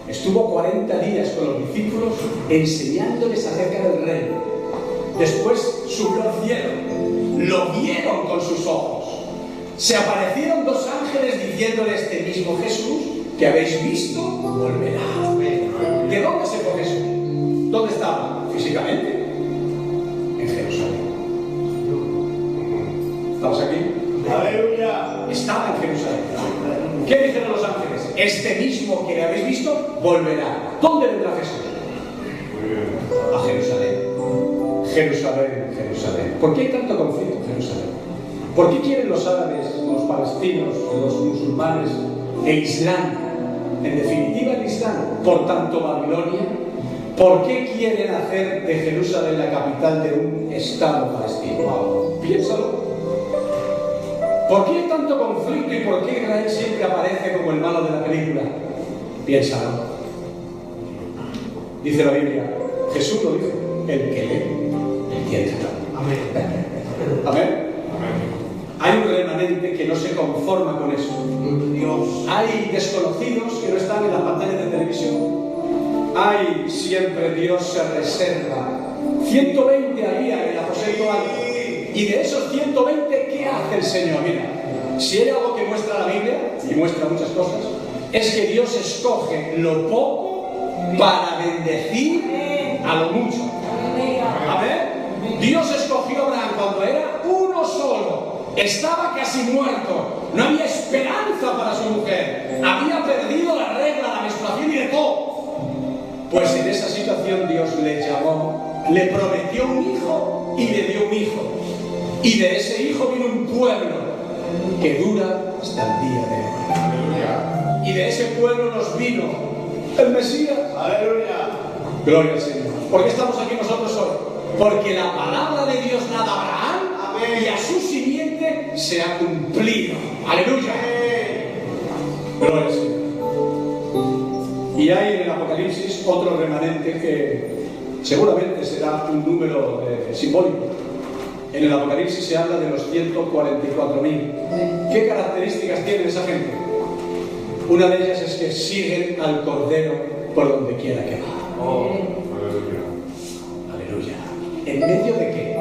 Estuvo 40 días con los discípulos enseñándoles acerca del reino. Después subió al cielo. Lo vieron con sus ojos. Se aparecieron 2 ángeles diciéndole: este mismo Jesús que habéis visto volverá. ¿De dónde se fue Jesús? ¿Dónde estaba físicamente? En Jerusalén. ¿Estamos aquí? ¡Aleluya! Estaba en Jerusalén. ¿Qué dijeron los ángeles? Este mismo que le habéis visto volverá. ¿Dónde vendrá Jesús? A Jerusalén. Jerusalén, Jerusalén. ¿Por qué hay tanto conflicto en Jerusalén? ¿Por qué quieren los árabes, los palestinos, los musulmanes, el Islam? En definitiva, el Islam. Por tanto, Babilonia. ¿Por qué quieren hacer de Jerusalén la capital de un Estado palestino? Wow. Piénsalo. ¿Por qué hay tanto conflicto y por qué Israel siempre aparece como el malo de la película? Piénsalo. Dice la Biblia, Jesús lo dice, el que lee, entiende. Amén. Amén. Hay un remanente que no se conforma con eso. Dios. Hay desconocidos que no están en las pantallas de televisión. Hay siempre Dios se reserva 120 había en el aposento alto. Y de esos 120, ¿qué hace el Señor? Mira, si hay algo que muestra la Biblia, y muestra muchas cosas, es que Dios escoge lo poco para bendecir a lo mucho. Amén. Dios escogió a Abraham cuando era uno solo. Estaba casi muerto. No había esperanza para su mujer. Había perdido la regla, la menstruación y de todo. Pues en esa situación Dios le llamó, le prometió un hijo y le dio un hijo. Y de ese hijo vino un pueblo que dura hasta el día de hoy. Y de ese pueblo nos vino el Mesías. Aleluya. Gloria al Señor. ¿Por qué estamos aquí nosotros hoy? Porque la palabra de Dios dada a Abraham y a su simiente se ha cumplido. Aleluya. Gloria al Señor. Y hay en el Apocalipsis otro remanente que seguramente será un número simbólico. En el Apocalipsis se habla de los 144.000. ¿Qué características tiene esa gente? Una de ellas es que siguen al Cordero por donde quiera que va. Oh, Aleluya. ¿En medio de qué?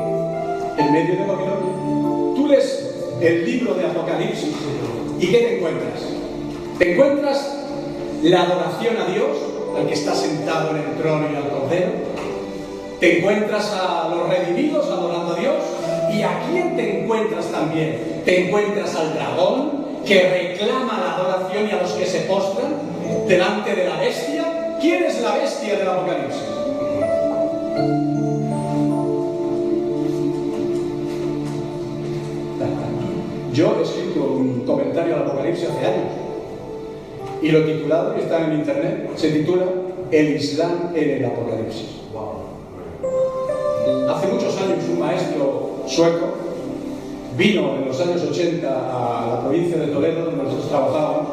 En medio de Babilonia. Tú lees el libro de Apocalipsis y ¿qué te encuentras? Te encuentras la adoración a Dios, al que está sentado en el trono y al Cordero. Te encuentras a los redimidos adorando a Dios. ¿Y a quién te encuentras también? Te encuentras al dragón que reclama la adoración y a los que se postran delante de la bestia. ¿Quién es la bestia del Apocalipsis? Yo he escrito un comentario al Apocalipsis hace años y lo he titulado, y está en internet, se titula El Islam en el Apocalipsis. Hace muchos años un maestro sueco vino en los años 80 a la provincia de Toledo, donde nosotros trabajábamos,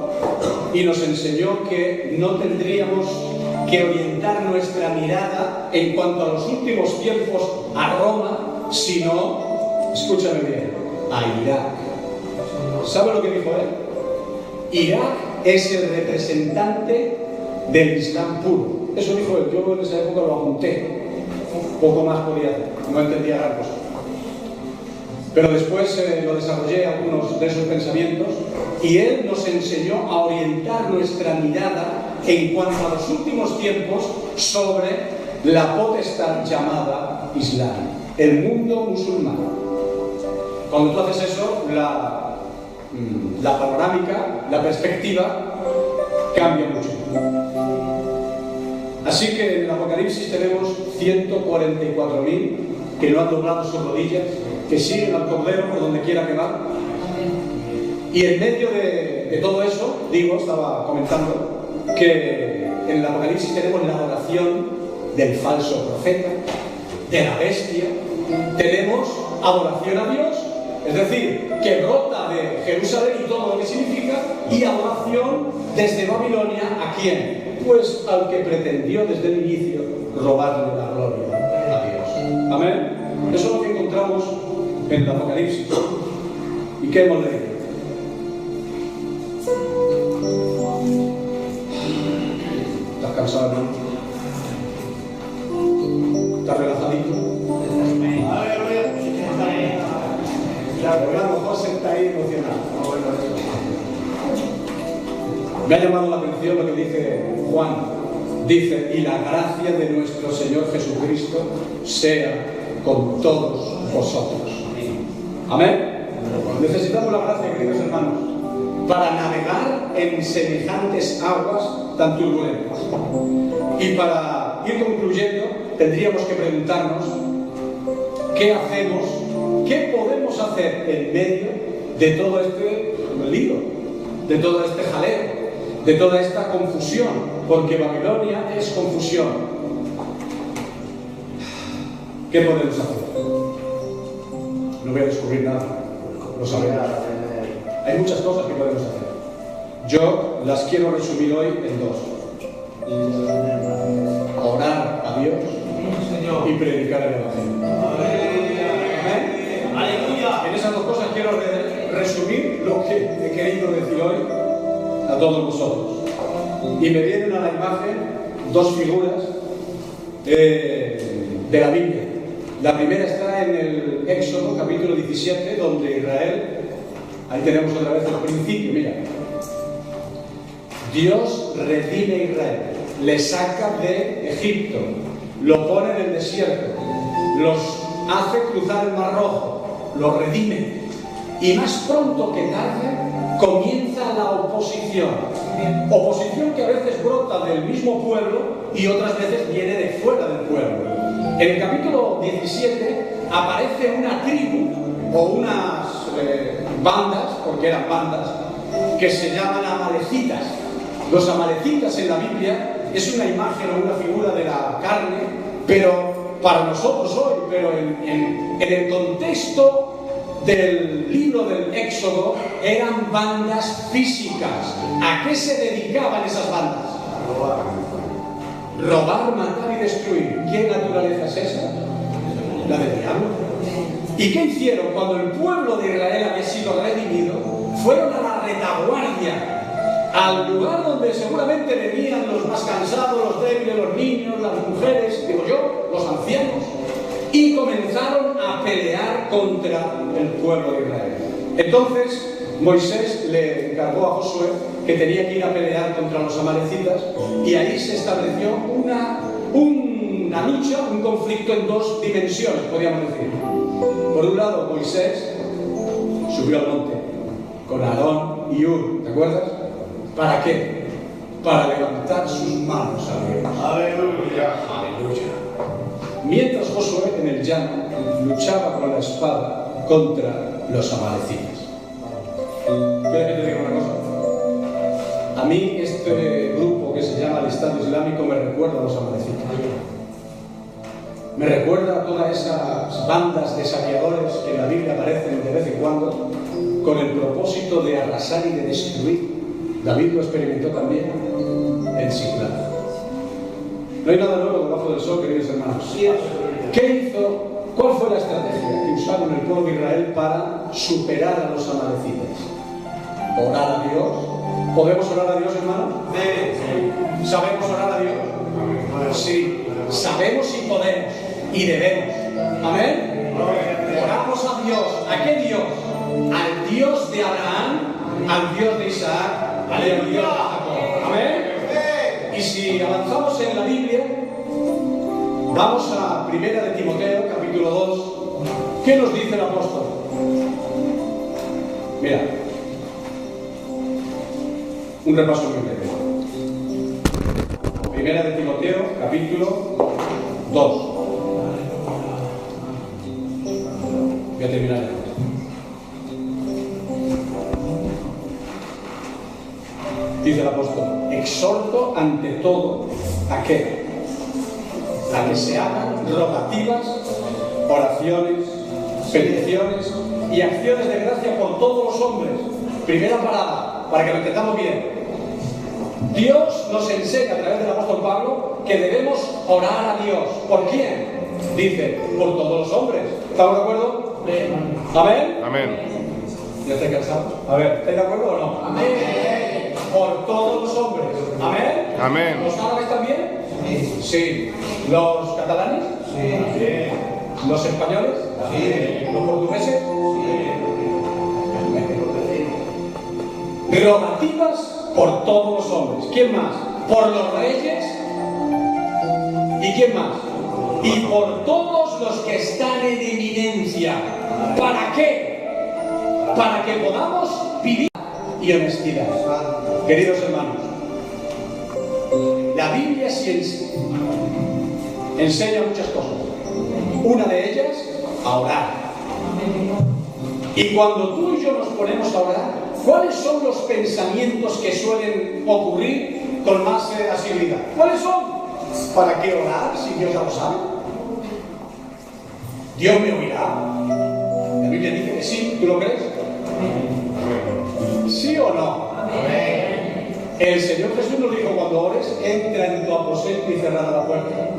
y nos enseñó que no tendríamos que orientar nuestra mirada en cuanto a los últimos tiempos a Roma, sino, escúchame bien, a Irak. ¿Sabe lo que dijo él? Irak es el representante del Islam puro. Eso dijo él. Yo en esa época lo apunté. Poco más podía hacer. No entendía gran cosa. Pero después lo desarrollé algunos de esos pensamientos y él nos enseñó a orientar nuestra mirada en cuanto a los últimos tiempos sobre la potestad llamada Islam, el mundo musulmán. Cuando tú haces eso, la panorámica, la perspectiva cambia mucho. Así que en el Apocalipsis tenemos 144.000 que no han doblado sus rodillas, que siguen al Cordero por donde quiera que va. Y en medio de todo eso, estaba comentando que en el Apocalipsis tenemos la adoración del falso profeta, de la bestia, tenemos adoración a Dios, es decir, que brota de Jerusalén y todo lo que significa, y adoración desde Babilonia, ¿a quién? Pues al que pretendió desde el inicio robarle la gloria a Dios. Amén. Eso es lo que encontramos en el Apocalipsis. ¿Y qué hemos leído? ¿Estás cansado, no? ¿Estás relajadito? Claro, a lo mejor se está ahí emocionado. Me ha llamado la atención lo que dice Juan. Dice, y la gracia de nuestro Señor Jesucristo sea con todos vosotros. Amén. Necesitamos la gracia, queridos hermanos. para navegar en semejantes aguas tan turbulentas. Y para ir concluyendo, tendríamos que preguntarnos qué hacemos, qué podemos hacer en medio de todo este lío, de todo este jaleo, de toda esta confusión, porque Babilonia es confusión. ¿Qué podemos hacer? No voy a descubrir nada, lo sabemos. Hay muchas cosas que podemos hacer. Yo las quiero resumir hoy en dos: orar a Dios y predicar el Evangelio. ¿Amén? ¡Aleluya! En esas dos cosas quiero resumir lo que he querido decir hoy a todos vosotros. Y me vienen a la imagen dos figuras de la Biblia. La primera está en el Éxodo, capítulo 17, donde Israel, ahí tenemos otra vez el principio, mira. Dios redime a Israel, le saca de Egipto, lo pone en el desierto, los hace cruzar el Mar Rojo, los redime. Y más pronto que tarde comienza la oposición. Oposición que a veces brota del mismo pueblo y otras veces viene de fuera del pueblo. En el capítulo 17 aparece una tribu o unas bandas, porque eran bandas, que se llaman amalecitas. Los amalecitas en la Biblia es una imagen o una figura de la carne, pero para nosotros hoy, pero en el contexto del libro del Éxodo, eran bandas físicas. ¿A qué se dedicaban esas bandas? Robar, matar y destruir. ¿Qué naturaleza es esa? La del diablo. ¿Y qué hicieron cuando el pueblo de Israel había sido redimido? Fueron a la retaguardia, al lugar donde seguramente venían los más cansados, los débiles, los niños, las mujeres, digo yo, los ancianos, y comenzaron a pelear contra el pueblo de Israel. Entonces Moisés le encargó a Josué que tenía que ir a pelear contra los amalecitas, y ahí se estableció una lucha, un conflicto en dos dimensiones, podríamos decir. Por un lado, Moisés subió al monte con Aarón y Hur, ¿te acuerdas? ¿Para qué? Para levantar sus manos a Dios. ¡Aleluya! Aleluya. Mientras Josué en el llano luchaba con la espada contra los amalecitas. ¿Quieres que te diga una cosa? A mí este grupo que se llama el Estado Islámico me recuerda a los amalecitas. Me recuerda a todas esas bandas de saqueadores que en la Biblia aparecen de vez en cuando con el propósito de arrasar y de destruir. David lo experimentó también en Siclag. No hay nada nuevo debajo del sol, queridos hermanos. ¿Qué hizo? ¿Cuál fue la estrategia que usaron el pueblo de Israel para superar a los amalecitas? Orar a Dios. ¿Podemos orar a Dios, hermano? Sí. ¿Sabemos orar a Dios? Sí. Sabemos y podemos y debemos. Amén. Oramos a Dios. ¿A qué Dios? Al Dios de Abraham, al Dios de Isaac, al Dios de Jacob. Amén. Y si avanzamos en la Biblia, vamos a 1 de Timoteo, capítulo 2. ¿Qué nos dice el apóstol? Mira, un repaso muy breve. 1 de Timoteo, capítulo 2. Voy a terminar ya. Dice el apóstol: exhorto ante todo a que se hagan rogativas, oraciones, peticiones y acciones de gracia por todos los hombres. Primera parada, para que lo entendamos bien. Dios nos enseña a través del apóstol Pablo que debemos orar a Dios. ¿Por quién? Dice, por todos los hombres. ¿Estamos de acuerdo? ¿Amén? Amén. ¿Ya estáis cansados? A ver, ¿estáis de acuerdo o no? Amén. Por todos los hombres. ¿Amén? Amén. ¿Los árabes también? Sí. ¿Los catalanes? Sí. ¿Los españoles? Sí. ¿Los portugueses? Sí. Rogativas por todos los hombres. ¿Quién más? Por los reyes. ¿Y quién más? Y por todos los que están en eminencia. ¿Para qué? Para que podamos vivir y honestidad. Queridos hermanos, la Biblia sí enseña muchas cosas. Una de ellas, a orar. Y cuando tú y yo nos ponemos a orar, ¿cuáles son los pensamientos que suelen ocurrir con más asiduidad? ¿Cuáles son? ¿Para qué orar si Dios ya lo sabe? ¿Dios me oirá? La Biblia dice que sí, ¿tú lo crees? ¿Sí o no? El Señor Jesús nos dijo: cuando ores, entra en tu aposento y cerrada la puerta.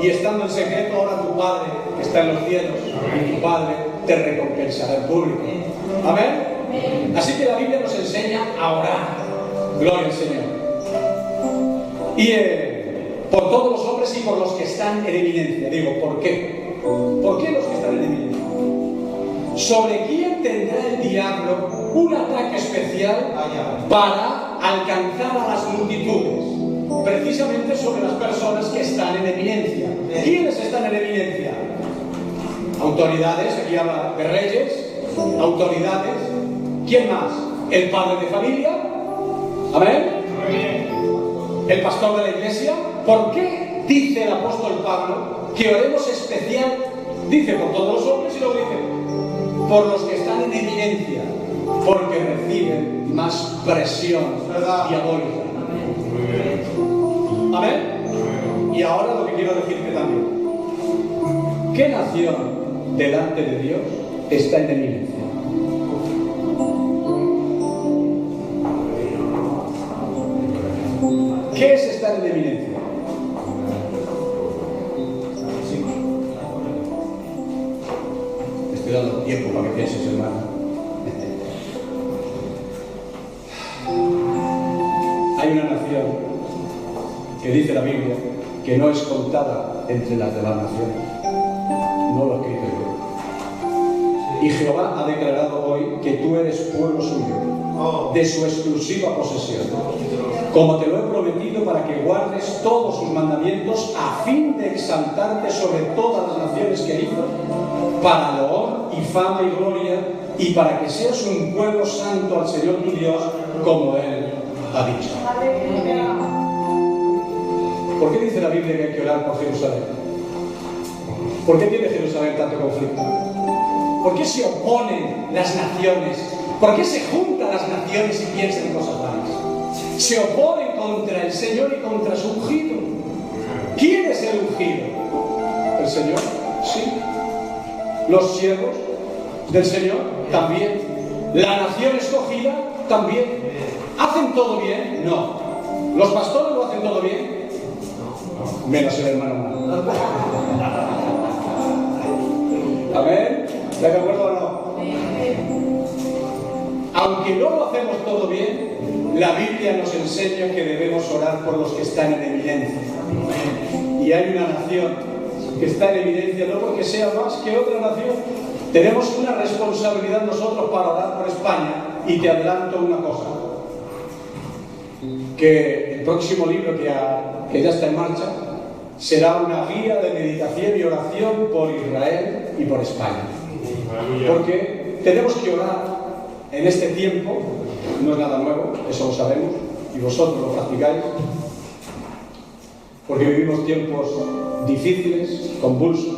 Y estando en secreto, ora a tu Padre que está en los cielos, y tu Padre te recompensará en público. Amén. Así que la Biblia nos enseña a orar. Gloria al Señor. Y por todos los hombres y por los que están en eminencia. Digo, ¿por qué? ¿Por qué los que están en eminencia? ¿Sobre quién tendrá el diablo un ataque especial para alcanzar a las multitudes? Precisamente sobre las personas que están en eminencia. ¿Quiénes están en eminencia? Autoridades, aquí habla de reyes, autoridades. ¿Quién más? El padre de familia. Amén. El pastor de la iglesia. ¿Por qué dice el apóstol Pablo que oremos especial? Dice por todos los hombres y luego dice por los que están en eminencia, porque reciben más presión diabólica. Amén. Y ahora lo que quiero decirte también: ¿qué nación delante de Dios está en eminencia? ¿Qué es estar en eminencia? Estoy dando tiempo para que pienses, hermano. Hay una nación que dice la Biblia que no es contada entre las de las naciones. No lo he escrito yo. Y Jehová ha declarado hoy que tú eres pueblo suyo, de su exclusiva posesión, como te lo he prometido, para que guardes todos sus mandamientos, a fin de exaltarte sobre todas las naciones que hizo, para loor y fama y gloria, y para que seas un pueblo santo al Señor tu Dios, como Él ha dicho. ¿Por qué dice la Biblia que hay que orar por Jerusalén? ¿Por qué tiene Jerusalén tanto conflicto? ¿Por qué se oponen las naciones? ¿Por qué se juntan las naciones y piensan en cosas malas? Se oponen contra el Señor y contra su ungido. ¿Quién es el ungido? ¿El Señor? Sí. ¿Los siervos del Señor? También. ¿La nación escogida? También. ¿Hacen todo bien? No. ¿Los pastores lo hacen todo bien? Menos el hermano Mar. Amén. ¿De acuerdo o no? Aunque no lo hacemos todo bien, la Biblia nos enseña que debemos orar por los que están en eminencia. Y hay una nación que está en eminencia, no porque sea más que otra nación. Tenemos una responsabilidad nosotros para orar por España. Y te adelanto una cosa: que el próximo libro que ya está en marcha será una guía de meditación y oración por Israel y por España. Porque tenemos que orar en este tiempo. No es nada nuevo, eso lo sabemos, y vosotros lo practicáis, porque vivimos tiempos difíciles, convulsos,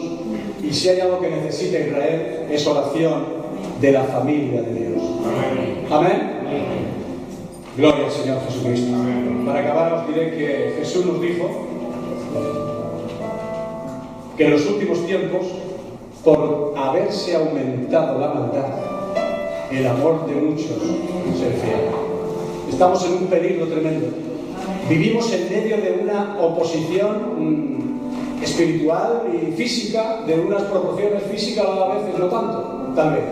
y si hay algo que necesita Israel es oración de la familia de Dios. Amén. Gloria al Señor Jesucristo. Para acabar os diré que Jesús nos dijo que en los últimos tiempos, por haberse aumentado la maldad, el amor de muchos se enfriará. Estamos en un peligro tremendo. Vivimos en medio de una oposición espiritual y física, de unas proporciones físicas a veces no tanto, tal vez,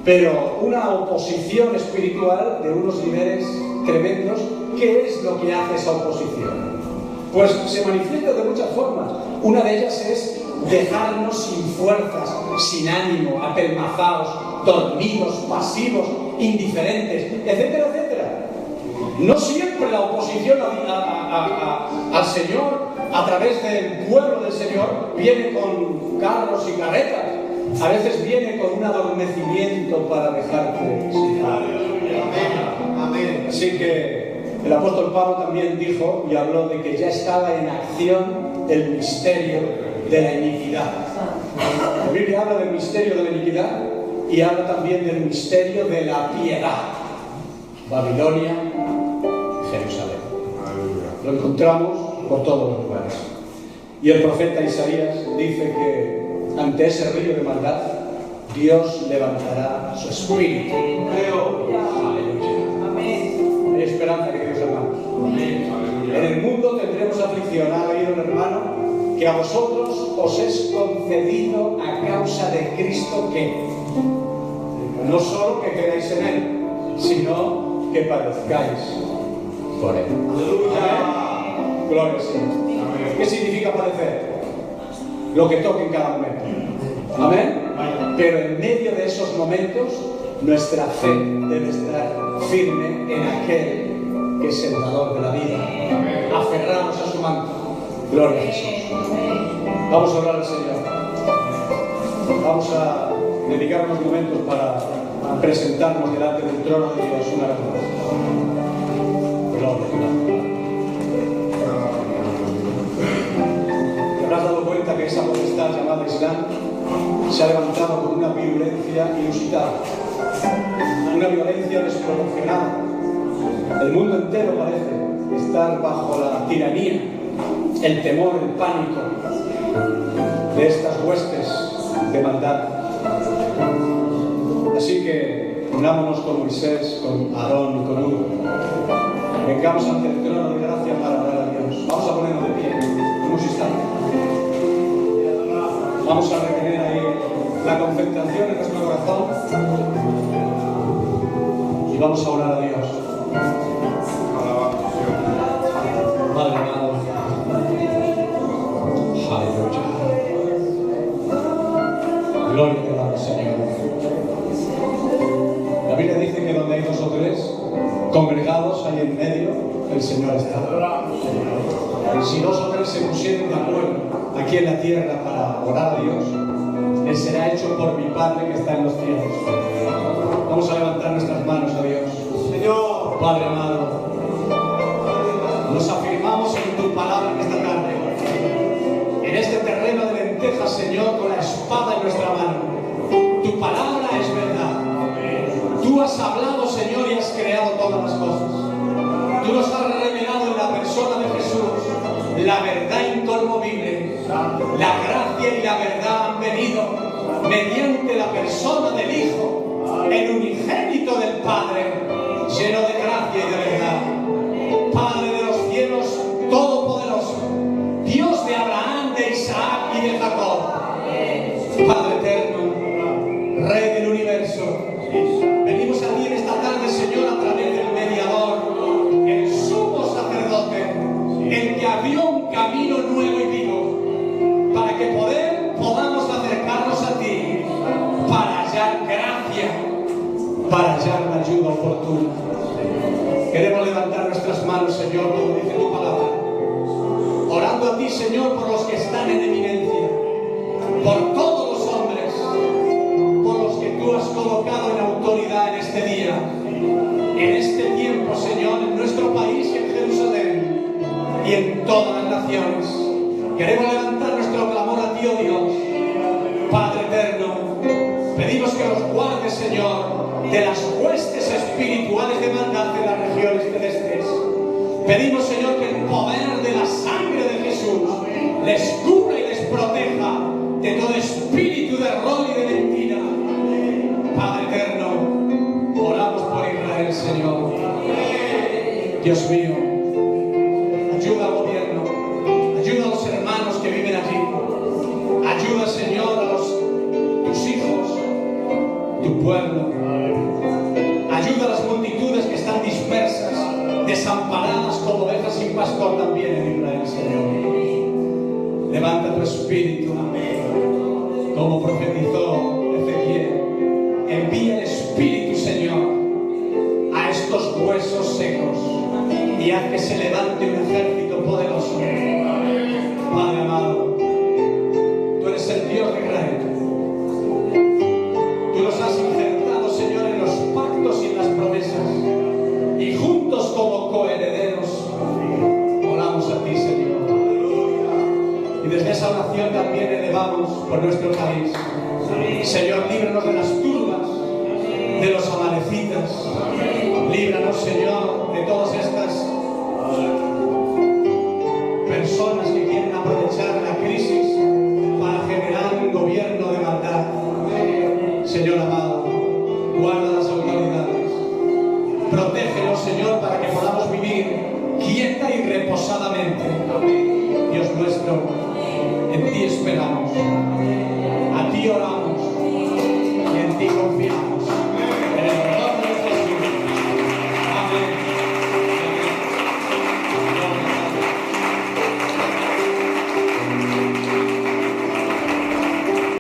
pero una oposición espiritual de unos niveles tremendos. ¿Qué es lo que hace esa oposición? Pues se manifiesta de muchas formas. Una de ellas es dejarnos sin fuerzas, sin ánimo, apelmazados, dormidos, pasivos, indiferentes, etcétera, etcétera. No siempre la oposición al Señor, a través del pueblo del Señor, viene con carros y carretas. A veces viene con un adormecimiento para dejarte sin nada. Así que el apóstol Pablo también dijo y habló de que ya estaba en acción el misterio de la iniquidad. La Biblia habla del misterio de la iniquidad y habla también del misterio de la piedad. Babilonia, Jerusalén. Lo encontramos por todos los lugares. Y el profeta Isaías dice que ante ese río de maldad Dios levantará su espíritu. Aleluya. Hay esperanza, queridos hermanos. En el mundo tendremos aflicción. Ha leído un hermano que a vosotros os es concedido a causa de Cristo que no solo que creáis en Él, sino que padezcáis por Él. Aleluya. Gloria al Señor. ¿Qué significa padecer? Lo que toque en cada momento. Amén. Pero en medio de esos momentos, nuestra fe debe estar firme en aquel que es el dador de la vida. Aferramos a su manto. Gloria a Jesús. Vamos a orar al Señor. Vamos a dedicar unos momentos para presentarnos delante del trono de Dios una vez más. Gloria a Dios. ¿Te habrás dado cuenta que esa potestad llamada Islam se ha levantado con una violencia inusitada? Una violencia desproporcionada. El mundo entero parece estar bajo la tiranía, el temor, el pánico de estas huestes de maldad. Así que unámonos con Moisés, con Aarón y con Hugo. Vengamos ante el trono de gracia para orar a Dios. Vamos a ponernos de pie unos instantes. Vamos a retener ahí la concentración en nuestro corazón y vamos a orar a Dios. Padre amado, aleluya. Gloria te damos, Señor. La Biblia dice que donde hay dos o tres congregados, ahí en medio, el Señor está. Si dos o tres se pusieron de acuerdo aquí en la tierra para orar a Dios, Él será hecho por mi Padre que está en los cielos. Vamos a levantar nuestras manos a Dios. Señor, Padre amado, nos afirmamos en tu palabra en esta tarde, en este terreno de lentejas, Señor, con la espada en nuestra mano. Tu palabra es verdad. Tú has hablado, Señor, y has creado todas las cosas. Tú nos has revelado en la persona de Jesús la verdad inconmovible. La gracia y la verdad han venido mediante la persona del Hijo, el unigénito del Padre, lleno de gracia y de verdad. Padre de los cielos, todopoderoso, Dios de Abraham, de Isaac y de Jacob, Padre eterno, Rey del universo, venimos a ti en esta tarde, Señor, a través del mediador, el sumo sacerdote, el que abrió un camino nuevo y vivo, para que podamos acercarnos a ti, para hallar gracia, para hallar la ayuda oportuna. Queremos levantar nuestras manos, Señor, como dice tu palabra, orando a ti, Señor, por los que están en eminencia, por todos los hombres, por los que tú has colocado en autoridad en este día, en este tiempo, Señor, en nuestro país y en Jerusalén y en todas las naciones. Queremos levantar nuestro clamor a ti, oh Dios, Padre eterno. Pedimos que los guardes, Señor, de las huestes espirituales de maldad de las regiones celestes. Pedimos, Señor, que el poder de la sangre de Jesús les cubra y les proteja de todo espíritu de error y de mentira. Padre eterno, oramos por Israel, Señor. Dios mío, ayuda al gobierno, ayuda a los hermanos que viven allí. Ayuda, Señor, a tus hijos, tu pueblo. Ayuda a las multitudes que están dispersas, desamparadas como ovejas sin pastor también en Israel, Señor. Levanta tu espíritu, como profetizó Ezequiel. Envía el Espíritu, Señor, a estos huesos secos y haz que se levante un ejército poderoso. Padre amado, tú eres el Dios de Israel. Tú nos has injertado, Señor, en los pactos y en las promesas. Y juntos elevamos por nuestro país. Señor, líbranos de las turbas, de los amalecitas. Líbranos, Señor, de todas estas personas que quieren aprovechar la crisis para generar un gobierno de maldad. Señor amado, guarda las autoridades. Protégenos, Señor, para que podamos vivir quieta y reposadamente. Dios nuestro, en ti esperamos. A ti oramos.